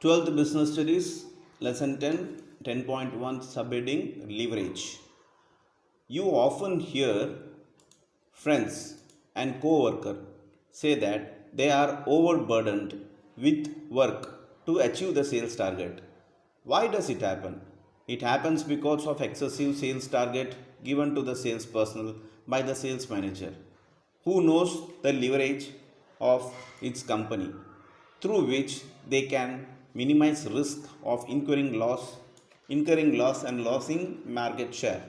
12th Business Studies, Lesson 10, 10.1 Subheading Leverage. You often hear friends and co-worker say that they are overburdened with work to achieve the sales target. Why does it happen? It happens because of excessive sales target given to the sales personnel by the sales manager, who knows the leverage of its company, through which they can minimize risk of incurring loss and losing market share.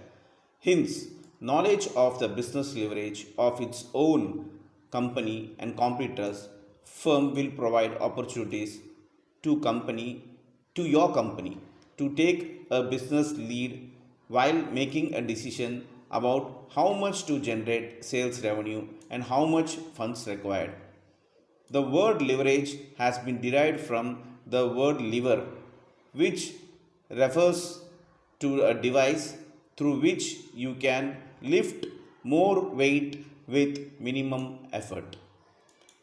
Hence, knowledge of the business leverage of its own company and competitors firm will provide opportunities to your company to take a business lead while making a decision about how much to generate sales revenue and how much funds required. The word leverage has been derived from the word lever, which refers to a device through which you can lift more weight with minimum effort.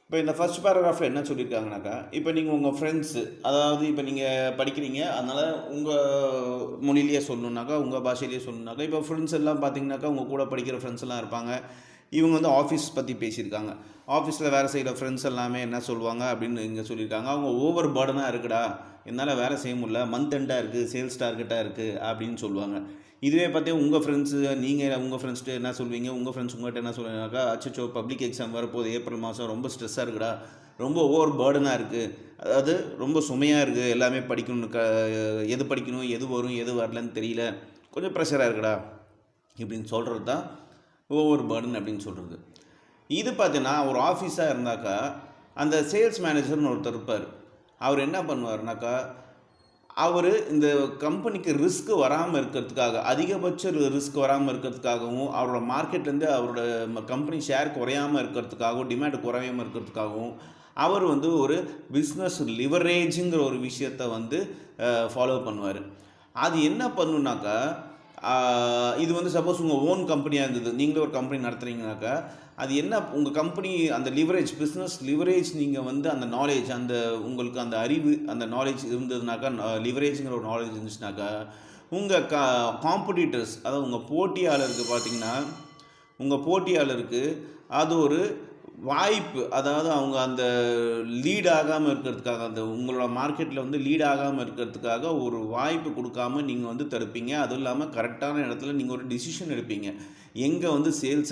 இப்போ இந்த first பேராகிராஃபில் என்ன சொல்லியிருக்காங்கனாக்கா, இப்போ நீங்கள் உங்கள் friends, அதாவது இப்போ நீங்கள் படிக்கிறீங்க, அதனால் உங்கள் மொழியிலேயே சொல்லணுன்னாக்கா, உங்கள் பாஷையிலேயே சொல்லணுன்னாக்கா, இப்போ ஃப்ரெண்ட்ஸ் எல்லாம் பார்த்தீங்கன்னாக்கா உங்கள் கூட படிக்கிற ஃப்ரெண்ட்ஸ் எல்லாம் இருப்பாங்க. இவங்க வந்து ஆஃபீஸ் பற்றி பேசியிருக்காங்க. ஆஃபீஸில் வேலை செய்கிற ஃப்ரெண்ட்ஸ் எல்லாமே என்ன சொல்லுவாங்க அப்படின்னு இங்கே சொல்லியிருக்காங்க, அவங்க ஓவர் பர்டனாக இருக்குடா, என்னால் வேலை செய்ய முடியல, மந்த் எண்டாக இருக்குது, சேல்ஸ் டார்கெட்டாக இருக்குது அப்படின்னு சொல்லுவாங்க. இதுவே பார்த்தீங்க உங்கள் ஃப்ரெண்ட்ஸு, நீங்கள் உங்கள் ஃப்ரெண்ட்ஸ்ட்டு என்ன சொல்வீங்க, உங்கள் ஃப்ரெண்ட்ஸ் உங்கள்கிட்ட என்ன சொல்லுவாங்கனாக்கா, அச்சோ பப்ளிக் எக்ஸாம் வரப்போகுது, ஏப்ரல் மாதம் ரொம்ப ஸ்ட்ரெஸ்ஸாக இருக்குடா, ரொம்ப ஓவர் பர்டனாக இருக்குது, அதாவது ரொம்ப சுமையாக இருக்குது, எல்லாமே படிக்கணும், எது படிக்கணும், எது வரும், எது வரலன்னு தெரியல, கொஞ்சம் ப்ரெஷராக இருக்குடா இப்படின்னு சொல்கிறது தான் ஓவர் பர்டன் அப்படின்னு சொல்கிறது. இது பார்த்தீங்கன்னா ஒரு ஆஃபீஸாக இருந்தாக்கா அந்த சேல்ஸ் மேனேஜர்னு ஒருத்தர் இருப்பார். அவர் என்ன பண்ணுவார்னாக்கா, அவர் இந்த கம்பெனிக்கு ரிஸ்க் வராமல் இருக்கிறதுக்காக, அதிகபட்ச ரிஸ்க் வராமல் இருக்கிறதுக்காகவும், அவரோட மார்க்கெட்லேருந்து அவரோட கம்பெனி ஷேர் குறையாமல் இருக்கிறதுக்காகவும், டிமாண்ட் குறையாமல் இருக்கிறதுக்காகவும் அவர் வந்து ஒரு பிஸ்னஸ் லிவரேஜுங்கிற ஒரு விஷயத்தை ஃபாலோ பண்ணுவார். அது என்ன பண்ணுனாக்கா, இது சப்போஸ் உங்கள் ஓன் கம்பெனியாக இருந்தது, நீங்களே ஒரு கம்பெனி நடத்துகிறீங்கனாக்கா, அது என்ன உங்கள் கம்பெனி அந்த லிவரேஜ், பிஸ்னஸ் லிவரேஜ், நீங்கள் அந்த நாலேஜ், அந்த உங்களுக்கு அந்த அறிவு, அந்த நாலேஜ் இருந்ததுனாக்கா, லிவரேஜுங்கிற ஒரு நாலேஜ் இருந்துச்சுனாக்கா, உங்கள் காம்படிட்டர்ஸ், அதாவது உங்கள் போட்டியாளருக்கு பார்த்தீங்கன்னா, உங்கள் போட்டியாளருக்கு அது ஒரு வாய்ப்பு, அதாவது அவங்க அந்த லீட் ஆகாமல் இருக்கிறதுக்காக, அந்த உங்களோட மார்க்கெட்டில் லீட் ஆகாமல் இருக்கிறதுக்காக ஒரு வாய்ப்பு கொடுக்காம நீங்கள் தடுப்பீங்க. அதுவும் இல்லாமல் கரெக்டான இடத்துல நீங்கள் ஒரு டிசிஷன் எடுப்பீங்க, எங்கே சேல்ஸ்